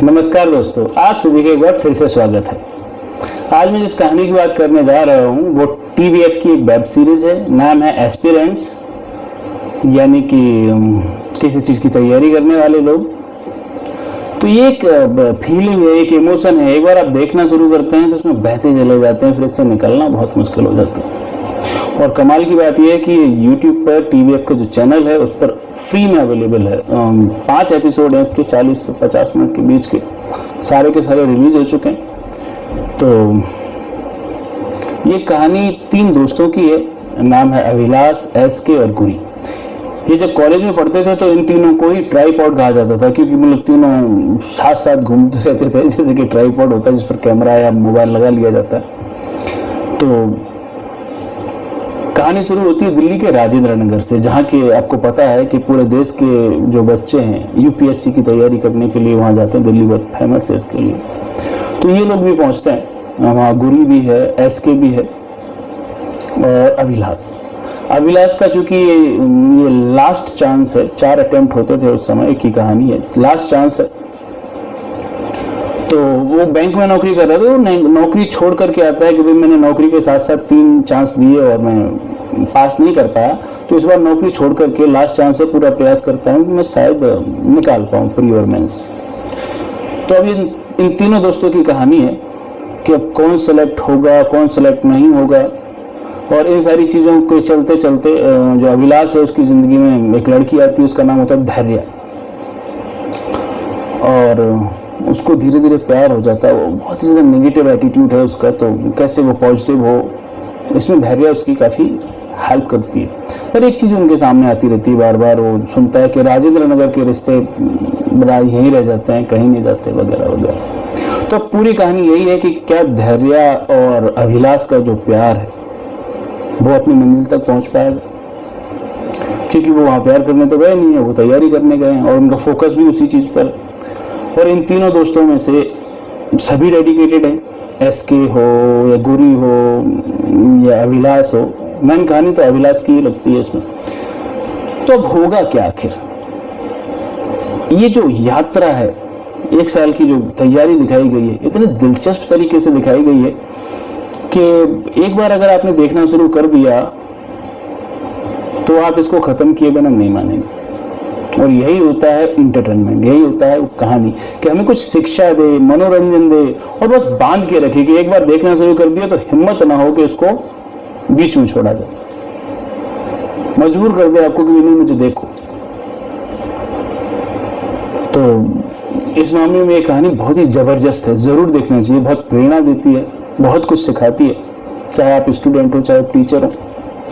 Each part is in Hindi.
नमस्कार दोस्तों, आप सभी का एक बार फिर से स्वागत है। आज मैं जिस कहानी की बात करने जा रहा हूँ वो टीवीएफ की एक वेब सीरीज है। नाम है एस्पिरेंट्स, यानी कि किसी चीज़ की तैयारी करने वाले लोग। तो ये एक फीलिंग है, एक इमोशन है। एक बार आप देखना शुरू करते हैं तो उसमें बहते चले जाते हैं, फिर इससे निकलना बहुत मुश्किल हो जाता है। और कमाल की बात यह है कि YouTube पर टीवीएफ का जो चैनल है उस पर फ्री में अवेलेबल है। 5 एपिसोड हैं इसके, 40 से 50 मिनट के बीच के सारे रिलीज हो चुके हैं। तो ये कहानी 3 दोस्तों की है। नाम है अभिलाष, एसके और गुरी। ये जब कॉलेज में पढ़ते थे तो इन तीनों को ही ट्राइपॉड कहा जाता था, क्योंकि वो लोग तीनों साथ साथ घूमते रहते थे, जैसे कि ट्राइपॉड होता है जिस पर कैमरा या मोबाइल लगा लिया जाता है। तो कहानी शुरू होती है दिल्ली के राजेंद्र नगर से, जहाँ के आपको पता है कि पूरे देश के जो बच्चे हैं यूपीएससी की तैयारी करने के लिए वहाँ जाते हैं। दिल्ली बहुत फेमस है इसके लिए। तो ये लोग भी पहुँचते हैं वहाँ। गुरी भी है, एसके भी है और अभिलाष का चूंकि ये लास्ट चांस है। 4 अटेम्प्ट होते थे उस समय, एक ही कहानी है, लास्ट चांस है। तो वो बैंक में नौकरी कर रहा था। वो नौकरी छोड़ करके आता है कि भाई मैंने नौकरी के साथ साथ 3 चांस दिए और मैं पास नहीं कर पाया, तो इस बार नौकरी छोड़ करके लास्ट चांस से पूरा प्रयास करता हूँ कि मैं शायद निकाल पाऊँ प्री और मेंस। तो अब इन तीनों दोस्तों की कहानी है कि अब कौन सेलेक्ट होगा, कौन सेलेक्ट नहीं होगा। और इन सारी चीज़ों को चलते चलते जो अभिलाष है उसकी ज़िंदगी में एक लड़की आती है, उसका नाम होता है धैर्य। और उसको धीरे धीरे प्यार हो जाता है। वो बहुत ही ज़्यादा नेगेटिव एटीट्यूड है उसका, तो कैसे वो पॉजिटिव हो, इसमें धैर्य उसकी काफ़ी हेल्प करती है। पर एक चीज़ उनके सामने आती रहती है बार बार। वो सुनता है कि राजेंद्र नगर के रिश्ते यहीं रह जाते हैं, कहीं नहीं जाते, वगैरह वगैरह। तो पूरी कहानी यही है कि क्या धैर्य और अभिलाष का जो प्यार है वो अपनी मंजिल तक पहुंच पाएगा, क्योंकि वो वहाँ प्यार करने तो गए नहीं है, वो तैयारी करने गए हैं और उनका फोकस भी उसी चीज़ पर। और इन तीनों दोस्तों में से सभी डेडिकेटेड हैं। एसके हो या गुरी हो या अभिलाष हो। मेन कहानी तो अभिलाष की ही लगती है इसमें। तो अब होगा क्या आखिर? ये जो यात्रा है, 1 साल की जो तैयारी दिखाई गई है, इतने दिलचस्प तरीके से दिखाई गई है कि एक बार अगर आपने देखना शुरू कर दिया तो आप इसको खत्म किए बिना नहीं मानेंगे। और यही होता है इंटरटेनमेंट, यही होता है कहानी, कि हमें कुछ शिक्षा दे, मनोरंजन दे और बस बांध के रखे कि एक बार देखना शुरू कर दिया तो हिम्मत ना हो कि उसको बीच में छोड़ा जाए, मजबूर कर दे आपको कि नहीं मुझे देखो। तो इस मामले में ये कहानी बहुत ही जबरदस्त है, जरूर देखना चाहिए। बहुत प्रेरणा देती है, बहुत कुछ सिखाती है, चाहे आप स्टूडेंट हो चाहे टीचर हो।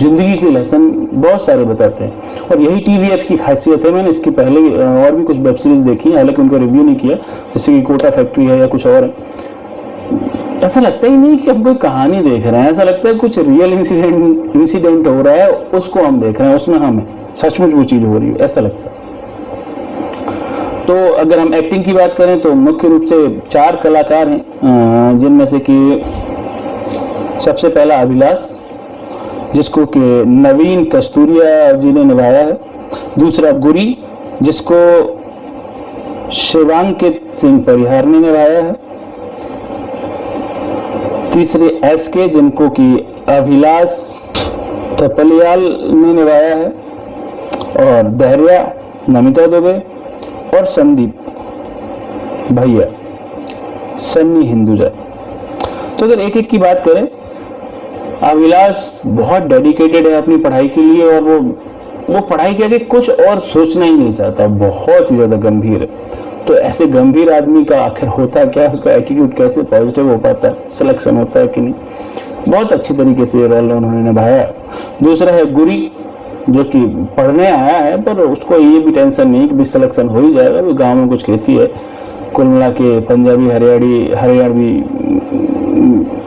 जिंदगी के लेसन बहुत सारे बताते हैं और यही टीवीएफ की खासियत है। मैंने इसकी पहले और भी कुछ वेब सीरीज देखी, हालांकि उनको रिव्यू नहीं किया, जैसे कि कोटा फैक्ट्री है या कुछ और है। ऐसा लगता ही नहीं कि हम कोई कहानी देख रहे हैं, ऐसा लगता है कुछ रियल इंसिडेंट हो रहा है, उसको हम देख रहे हैं, उसमें हमें सचमुच वो चीज हो रही है, ऐसा लगता है। तो अगर हम एक्टिंग की बात करें तो मुख्य रूप से 4 कलाकार हैं, जिनमें से कि सबसे पहला अभिलाष, जिसको कि नवीन कस्तूरिया जी ने निभाया है। दूसरा गुरी, जिसको शिवांकित सिंह परिहार ने निभाया है। तीसरे एसके, जिनको कि अभिलाष थपलियाल ने निभाया है। और धैर्य नमिता दुबे और संदीप भैया सन्नी हिंदुजा। तो अगर एक एक की बात करें, अभिलाष बहुत डेडिकेटेड है अपनी पढ़ाई के लिए और वो पढ़ाई के आगे कुछ और सोचना ही नहीं चाहता, बहुत ही ज़्यादा गंभीर है। तो ऐसे गंभीर आदमी का आखिर होता क्या, उसका एटीट्यूड कैसे पॉजिटिव हो पाता है, सिलेक्शन होता है कि नहीं, बहुत अच्छी तरीके से रोल उन्होंने निभाया। दूसरा है गुरी, जो कि पढ़ने आया है पर उसको ये भी टेंशन नहीं कि भी सिलेक्शन हो ही जाएगा, वो गाँव में कुछ खेती है। कुल मिला के पंजाबी हरियाणवी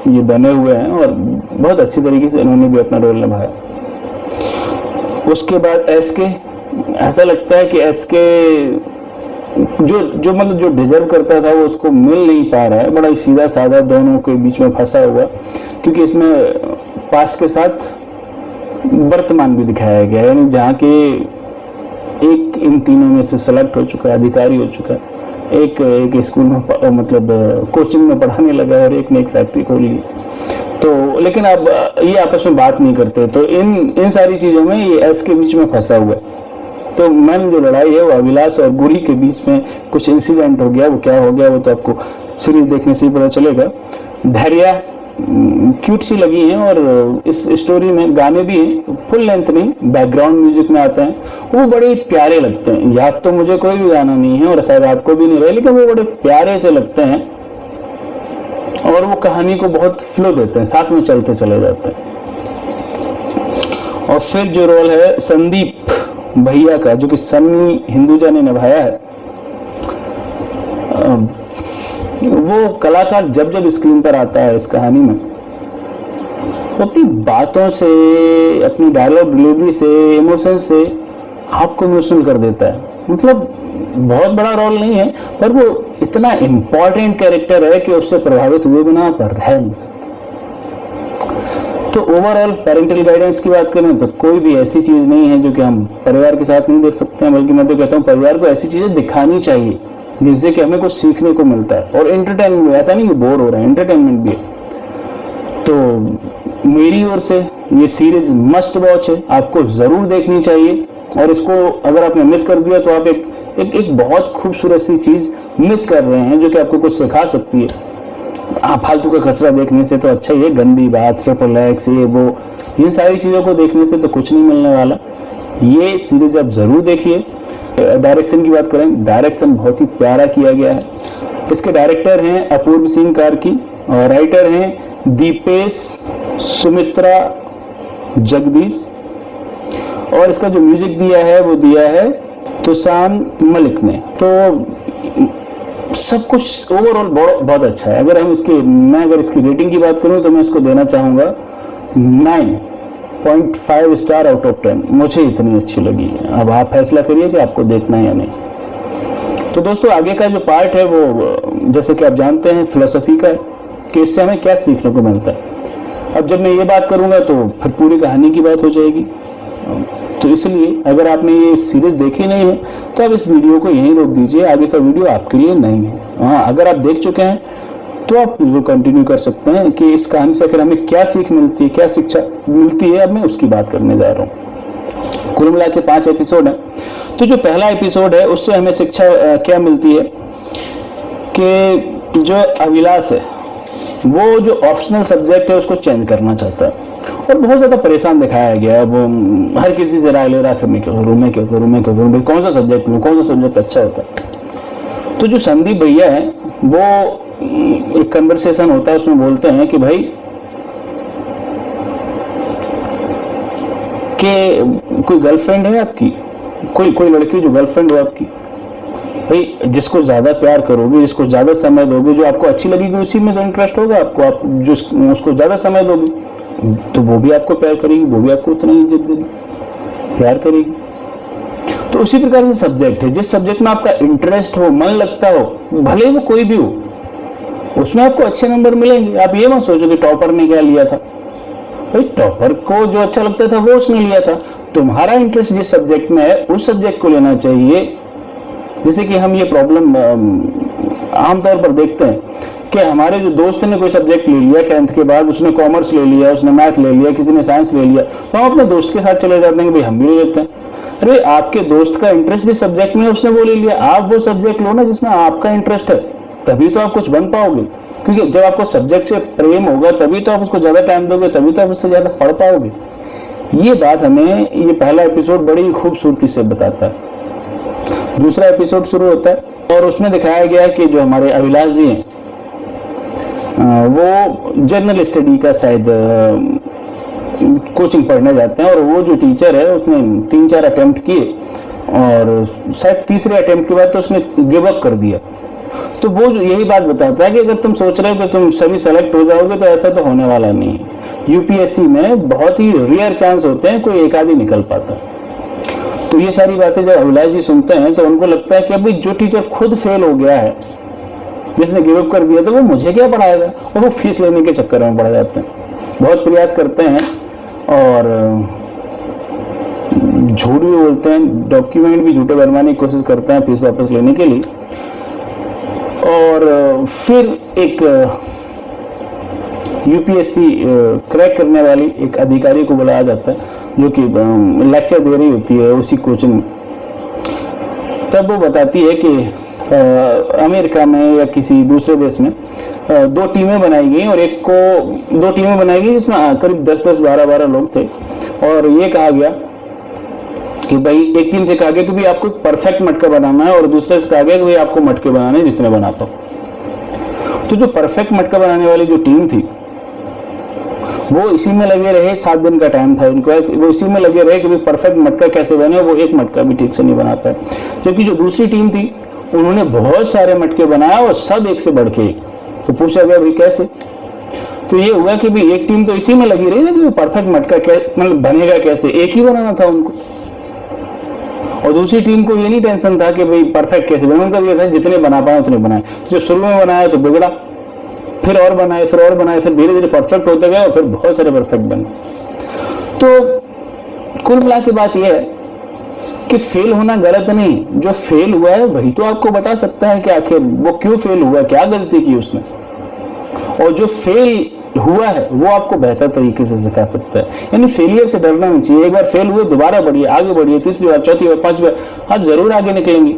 ये बने हुए हैं और बहुत अच्छी तरीके से इन्होंने भी अपना रोल निभाया। उसके बाद एसके, ऐसा लगता है कि एसके जो डिजर्व करता था वो उसको मिल नहीं पा रहा है। बड़ा ही सीधा साधा दोनों के बीच में फंसा हुआ, क्योंकि इसमें पास्ट के साथ वर्तमान भी दिखाया गया है, यानी जहाँ के एक इन तीनों में से सेलेक्ट हो चुका है, अधिकारी हो चुका है, एक स्कूल में मतलब कोचिंग में पढ़ाने लगा और एक ने एक फैक्ट्री खोल ली। तो लेकिन अब ये आपस में बात नहीं करते, तो इन सारी चीज़ों में ये एस के बीच में फंसा हुआ है। तो मैन जो लड़ाई है वो अभिलाष और गुरी के बीच में कुछ इंसिडेंट हो गया, वो क्या हो गया वो तो आपको सीरीज देखने से ही पता चलेगा। धैर्या क्यूट सी लगी हैं और इस स्टोरी में गाने भी हैं, फुल लेंथ नहीं, बैकग्राउंड म्यूजिक में आते हैं, वो बड़े प्यारे लगते हैं। याद तो मुझे कोई भी गाना नहीं है और शायद आपको भी नहीं रहे, लेकिन वो बड़े प्यारे से लगते हैं और वो कहानी को बहुत फ्लो देते हैं, साथ में चलते चले जाते हैं। और फिर जो रोल है संदीप भैया का, जो कि सन्नी हिंदुजा ने निभाया है, वो कलाकार जब जब स्क्रीन पर आता है इस कहानी में, वो अपनी बातों से, अपनी डायलॉग डिलीवरी से, इमोशन से आपको इमोशनल कर देता है। मतलब बहुत बड़ा रोल नहीं है, पर वो इतना इंपॉर्टेंट कैरेक्टर है कि उससे प्रभावित हुए बिना पर रह नहीं सकते। तो ओवरऑल पेरेंटल गाइडेंस की बात करें तो कोई भी ऐसी चीज नहीं है जो कि हम परिवार के साथ नहीं देख सकते हैं, बल्कि मैं तो कहता हूँ परिवार को ऐसी चीजें दिखानी चाहिए जिससे कि हमें कुछ सीखने को मिलता है और एंटरटेनमेंट भी, ऐसा नहीं कि बोर हो रहे हैं, एंटरटेनमेंट भी है। तो मेरी ओर से ये सीरीज मस्ट वॉच है, आपको जरूर देखनी चाहिए। और इसको अगर आपने मिस कर दिया तो आप एक बहुत खूबसूरत सी चीज मिस कर रहे हैं जो कि आपको कुछ सिखा सकती है। फालतू का कचरा देखने से तो अच्छा ही है, गंदी बात, ट्रिपल एक्स, ये वो, इन सारी चीजों को देखने से तो कुछ नहीं मिलने वाला। ये सीरीज आप जरूर देखिए। डायरेक्शन की बात करें, डायरेक्शन बहुत ही प्यारा किया गया है। इसके डायरेक्टर हैं अपूर्व सिंह कार्की और राइटर हैं दीपेश सुमित्रा जगदीश, और इसका जो म्यूजिक दिया है वो दिया है तुसान मलिक ने। तो सब कुछ ओवरऑल बहुत अच्छा है। अगर मैं इसकी रेटिंग की बात करूं तो मैं इसको देना चाहूंगा 9.5 स्टार आउट ऑफ 10। मुझे इतनी अच्छी लगी है। अब आप फैसला करिए कि आपको देखना है या नहीं। तो दोस्तों आगे का जो पार्ट है वो जैसे कि आप जानते हैं फिलोसफी का है कि इससे हमें क्या सीखने को मिलता है। अब जब मैं ये बात करूंगा तो फिर पूरी कहानी की बात हो जाएगी। तो इसलिए अगर आपने ये सीरीज देखी नहीं है तो आप इस वीडियो को यहीं रोक दीजिए, आगे का वीडियो आपके लिए नहीं है। हाँ, अगर आप देख चुके हैं तो आप वो कंटिन्यू कर सकते हैं कि इस कहानी से आखिर हमें क्या सीख मिलती है, क्या शिक्षा मिलती है। अब मैं उसकी बात करने जा रहा हूँ। कुल मिला के 5 एपिसोड है। तो जो पहला एपिसोड है उससे हमें शिक्षा क्या मिलती है कि जो अभिलाष है वो जो ऑप्शनल सब्जेक्ट है उसको चेंज करना चाहता है और बहुत ज्यादा परेशान दिखाया गया। अब हर किसी से राय ले रहा है, मैं क्या करूं, कौन सा सब्जेक्ट लूं, कौन सा सब्जेक्ट अच्छा होता है। तो जो संदीप भैया है वो एक कन्वर्सेशन होता है, उसमें बोलते हैं कि भाई कि कोई गर्लफ्रेंड है आपकी, कोई लड़की जो गर्लफ्रेंड हो आपकी, भाई जिसको ज्यादा प्यार करोगे, जिसको ज्यादा समय दोगे, जो आपको अच्छी लगेगी उसी में तो इंटरेस्ट होगा आपको। आप जो उसको ज्यादा समय दोगे तो वो भी आपको प्यार करेगी, वो भी आपको उतना ही इज्जत देगी, प्यार करेगी। तो उसी प्रकार से सब्जेक्ट है, जिस सब्जेक्ट में आपका इंटरेस्ट हो, मन लगता हो, भले वो कोई भी हो, उसमें आपको अच्छे नंबर मिलेंगे। आप ये मत सोचो कि टॉपर ने क्या लिया था, भाई टॉपर को जो अच्छा लगता था वो उसने लिया था। तुम्हारा इंटरेस्ट जिस सब्जेक्ट में है उस सब्जेक्ट को लेना चाहिए। जैसे कि हम ये प्रॉब्लम आमतौर पर देखते हैं कि हमारे जो दोस्त ने कोई सब्जेक्ट ले लिया 10th के बाद, उसने कॉमर्स ले लिया, उसने मैथ ले लिया, किसी ने साइंस ले लिया, तो हम अपने दोस्त के साथ चले जाते हैं कि भाई हम भी ले लेते हैं। अरे आपके दोस्त का इंटरेस्ट जिस सब्जेक्ट में है उसने वो ले लिया, आप वो सब्जेक्ट लो ना जिसमें आपका इंटरेस्ट है, तभी तो आप कुछ बन पाओगे। क्योंकि जब आपको सब्जेक्ट से प्रेम होगा तभी तो आप उसको ज्यादा टाइम दोगे, तभी तो आप उससे ज्यादा पढ़ पाओगे। ये बात हमें ये पहला एपिसोड बड़ी खूबसूरती से बताता है। दूसरा एपिसोड शुरू होता है और उसमें दिखाया गया है कि जो हमारे अभिलाष जी हैं वो जर्नल स्टडी का शायद कोचिंग पढ़ने जाते हैं और वो जो टीचर है उसने 3-4 अटेम्प्ट किए और शायद तीसरे अटेम्प्ट के बाद तो उसने गिव अप कर दिया। तो वो यही बात बताता है कि अगर तुम सोच रहे हो कि तुम सभी सेलेक्ट हो जाओगे तो ऐसा तो होने वाला नहीं है। यूपीएससी में बहुत ही रेयर चांस होते हैं, कोई एक आदमी निकल पाता। तो ये सारी बातें जब अभिलाष जी सुनते हैं तो उनको लगता है कि अभी जो टीचर खुद फेल हो गया है, जिसने गिव अप कर दिया, तो वो मुझे क्या पढ़ाएगा, और वो फीस लेने के चक्कर में पड़ जाते हैं। बहुत प्रयास करते हैं और झूठ भी बोलते हैं, डॉक्यूमेंट भी झूठे बनवाने की कोशिश करते हैं फीस वापस लेने के लिए। और फिर एक यूपीएससी क्रैक करने वाली एक अधिकारी को बुलाया जाता है जो कि लेक्चर दे रही होती है उसी कोचिंग में। तब वो बताती है कि अमेरिका में या किसी दूसरे देश में दो टीमें बनाई गई और दो टीमें बनाई गई जिसमें करीब 10-10, 12-12 लोग थे और ये कहा गया कि भाई एक टीम से कहा गया कि भाई आपको परफेक्ट मटका बनाना है और दूसरे से कहा गया कि भाई आपको मटके बनाने जितने बनाता हो। तो जो परफेक्ट मटका बनाने वाली जो टीम थी वो इसी में लगे रहे, 7 दिन का टाइम था उनको, वो इसी में लगे रहे कि भाई परफेक्ट मटका कैसे बने, वो एक मटका भी ठीक से नहीं बना पाए। जबकि जो दूसरी टीम थी उन्होंने बहुत सारे मटके बनाया और सब एक से बढ़ के। तो पूछा गया भाई कैसे? तो ये हुआ कि भाई एक टीम तो इसी में लगी रही ना कि वो परफेक्ट मटका मतलब बनेगा कैसे, एक ही बनाना था उनको, और दूसरी टीम को ये नहीं टेंशन था कि भाई परफेक्ट कैसे बने, उनका ये था जितने बना पाए उतने बनाए। जो शुरू में बनाया तो बिगड़ा, फिर और बनाए, फिर धीरे धीरे परफेक्ट होते गए और फिर बहुत सारे परफेक्ट बने। तो कुल मिला के बात यह है कि फेल होना गलत नहीं, जो फेल हुआ है वही तो आपको बता सकता है कि आखिर वो क्यों फेल हुआ, क्या गलती की उसने, और जो फेल हुआ है वो आपको बेहतर तरीके से सिखा सकता है। यानी फेलियर से डरना नहीं चाहिए। एक बार फेल हुए दोबारा बढ़िए, आगे बढ़िए, तीसरी बार, चौथी बार, 5वीं बार, आप जरूर आगे निकलेंगे।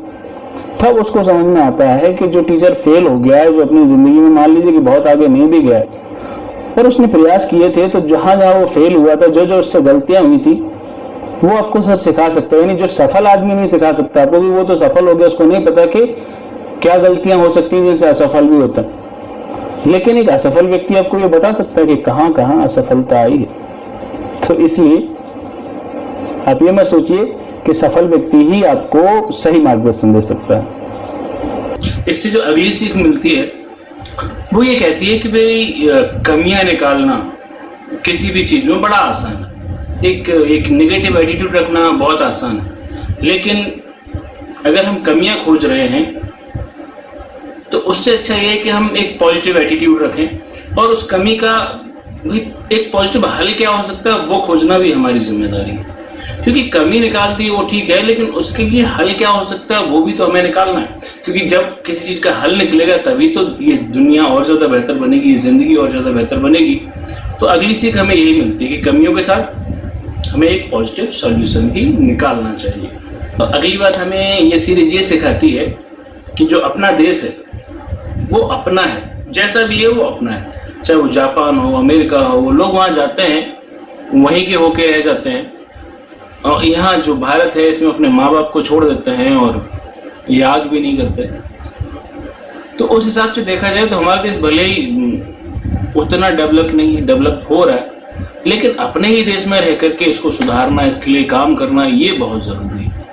तब उसको समझ में आता है कि जो टीचर फेल हो गया है, जो अपनी जिंदगी में मान लीजिए कि बहुत आगे नहीं भी गया पर उसने प्रयास किए थे, तो जहां जहां वो फेल हुआ था, जो जो उससे गलतियां हुई थी वो आपको सब सिखा सकता है। यानी जो सफल आदमी नहीं सिखा सकता आपको, वो तो सफल हो गया, उसको नहीं पता कि क्या गलतियां हो सकती हैं जिनसे असफल भी होता है। लेकिन एक असफल व्यक्ति आपको ये बता सकता है कि कहां कहां असफलता आई है। तो इसलिए आप ये मत सोचिए कि सफल व्यक्ति ही आपको सही मार्गदर्शन दे सकता है। इससे जो अगली सीख मिलती है वो ये कहती है कि भाई कमियां निकालना किसी भी चीज में बड़ा आसान है। एक नेगेटिव एटीट्यूड रखना बहुत आसान है, लेकिन अगर हम कमियां खोज रहे हैं तो उससे अच्छा ये है कि हम एक पॉजिटिव एटीट्यूड रखें और उस कमी का एक पॉजिटिव हल क्या हो सकता है वो खोजना भी हमारी जिम्मेदारी है। क्योंकि कमी निकालती है वो ठीक है, लेकिन उसके लिए हल क्या हो सकता है वो भी तो हमें निकालना है। क्योंकि जब किसी चीज का हल निकलेगा तभी तो ये दुनिया और ज्यादा बेहतर बनेगी, जिंदगी और ज्यादा बेहतर बनेगी। तो अगली सीख हमें यही मिलती है कि कमियों के साथ हमें एक पॉजिटिव सॉल्यूशन भी निकालना चाहिए। तो अगली बात हमें ये सीरीज ये सिखाती है कि जो अपना देश है वो अपना है, जैसा भी है वो अपना है। चाहे वो जापान हो, अमेरिका हो, वो लोग वहां जाते हैं, वहीं के होके रह जाते हैं। और यहाँ जो भारत है इसमें अपने माँ बाप को छोड़ देते हैं और याद भी नहीं करते। तो उस हिसाब से देखा जाए तो हमारा देश भले ही उतना डेवलप नहीं है, डेवलप हो रहा है, लेकिन अपने ही देश में रह करके इसको सुधारना, इसके लिए काम करना ये बहुत जरूरी है।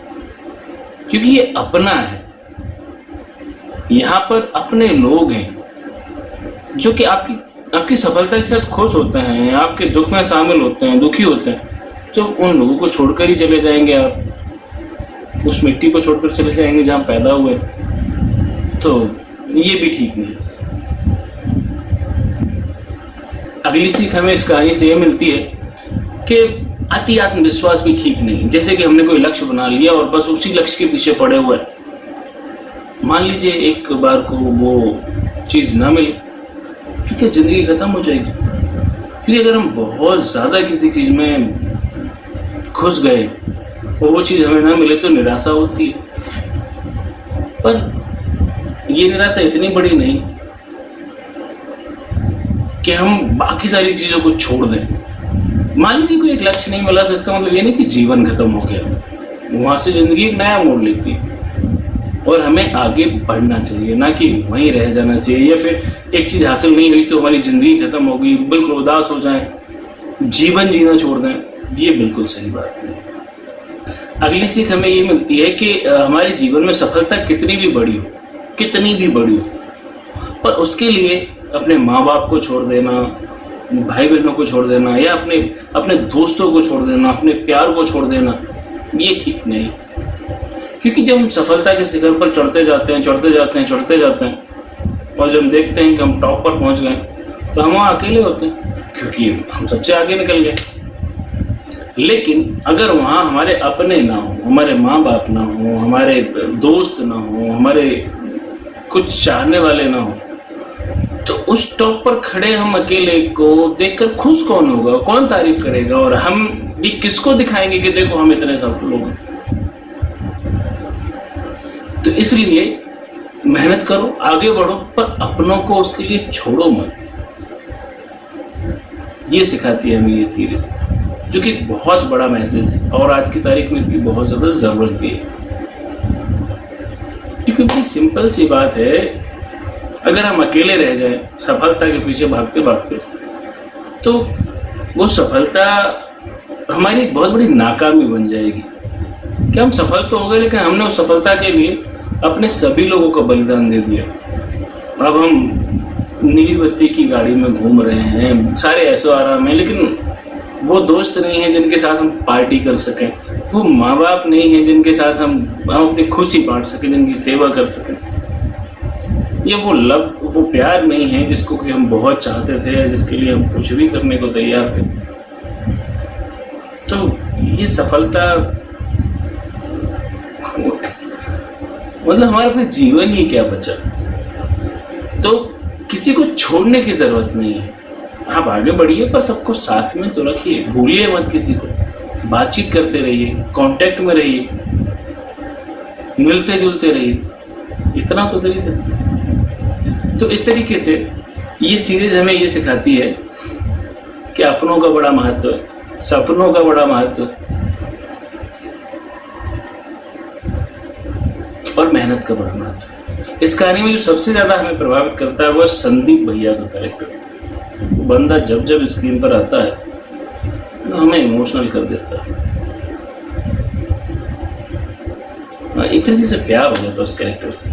क्योंकि ये अपना है, यहाँ पर अपने लोग हैं जो कि आपकी सफलता के साथ खुश होते हैं, आपके दुख में शामिल होते हैं, दुखी होते हैं। तो उन लोगों को छोड़कर ही चले जाएंगे आप, उस मिट्टी को छोड़कर चले जाएंगे जहां पैदा हुए, तो ये भी ठीक नहीं। अगली सीख हमें इस कहानी से ये मिलती है कि अति आत्मविश्वास भी ठीक नहीं। जैसे कि हमने कोई लक्ष्य बना लिया और बस उसी लक्ष्य के पीछे पड़े हुए, मान लीजिए एक बार को वो चीज ना मिले, क्योंकि जिंदगी खत्म हो जाएगी। क्योंकि अगर हम बहुत ज्यादा किसी चीज में घुस गए और वो चीज हमें ना मिले तो निराशा होती है। पर ये निराशा इतनी बड़ी नहीं कि हम बाकी सारी चीजों को छोड़ दें। मान लीजिए कोई एक लक्ष्य नहीं मिला तो इसका मतलब ये नहीं कि जीवन खत्म हो गया, वहां से जिंदगी एक नया मोड़ लेती है और हमें आगे बढ़ना चाहिए, ना कि वहीं रह जाना चाहिए। या फिर एक चीज हासिल नहीं हुई तो हमारी जिंदगी खत्म हो गई, बिल्कुल उदास हो जाए, जीवन जीना छोड़ दें, ये बिल्कुल सही बात नहीं। अगली सीख हमें ये मिलती है कि हमारे जीवन में सफलता कितनी भी बड़ी हो, पर उसके लिए अपने माँ बाप को छोड़ देना, भाई बहनों को छोड़ देना, या अपने दोस्तों को छोड़ देना, अपने प्यार को छोड़ देना, ये ठीक नहीं। क्योंकि जब हम सफलता के शिखर पर चढ़ते जाते हैं और जब देखते हैं कि हम टॉप पर पहुंच गए तो हम वहां अकेले होते हैं, क्योंकि हम सबसे आगे निकल गए। लेकिन अगर वहां हमारे अपने ना हो, हमारे माँ बाप ना हो, हमारे दोस्त ना हो, हमारे कुछ चाहने वाले ना हो, तो उस टॉप पर खड़े हम अकेले को देखकर खुश कौन होगा, कौन तारीफ करेगा, और हम भी किसको दिखाएंगे कि देखो हम इतने सफल हो गए। तो इसलिए मेहनत करो, आगे बढ़ो, पर अपनों को उसके लिए छोड़ो मत। ये सिखाती है हमें ये सीरीज, जो कि बहुत बड़ा मैसेज है और आज की तारीख में इसकी बहुत जरूरत भी है। क्योंकि बड़ी सिंपल सी बात है, अगर हम अकेले रह जाएं सफलता के पीछे भागते भागते, तो वो सफलता हमारी एक बहुत बड़ी नाकामी बन जाएगी। कि हम सफल तो हो गए, लेकिन हमने उस सफलता के लिए अपने सभी लोगों को बलिदान दे दिया। अब हम नीली बत्ती की गाड़ी में घूम रहे हैं, सारे ऐसो आराम है, लेकिन वो दोस्त नहीं है जिनके साथ हम पार्टी कर सकें, वो माँ बाप नहीं है जिनके साथ हम अपनी खुशी बांट सकें, जिनकी सेवा कर सकें, ये वो प्यार नहीं है जिसको कि हम बहुत चाहते थे, जिसके लिए हम कुछ भी करने को तैयार थे। तो ये सफलता मतलब हमारे अपने जीवन ही क्या बचा। तो किसी को छोड़ने की जरूरत नहीं है, आप आगे बढ़िए, पर सबको साथ में तो रखिए, भूलिए मत किसी को, बातचीत करते रहिए, कांटेक्ट में रहिए, मिलते जुलते रहिए, इतना तो कर ही सकते। तो इस तरीके से ये सीरीज हमें ये सिखाती है कि अपनों का बड़ा महत्व है, सपनों का बड़ा महत्व और मेहनत का बड़ा महत्व। इस कहानी में जो सबसे ज्यादा हमें प्रभावित करता है वो संदीप भैया का कैरेक्टर। बंदा जब जब स्क्रीन पर आता है तो हमें इमोशनल कर देता है, एक तरीके से प्यार हो जाता है उस कैरेक्टर से।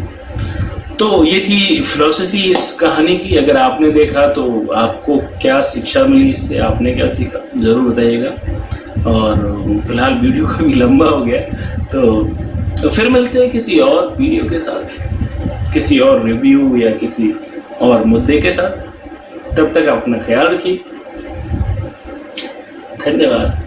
तो ये थी फिलॉसफी इस कहानी की। अगर आपने देखा तो आपको क्या शिक्षा मिली इससे, आपने क्या सीखा, जरूर बताइएगा। और फिलहाल वीडियो काफी लंबा हो गया, तो फिर मिलते हैं किसी और वीडियो के साथ, किसी और रिव्यू या किसी और मुद्दे के साथ। तब तक अपना ख्याल रखिए। धन्यवाद।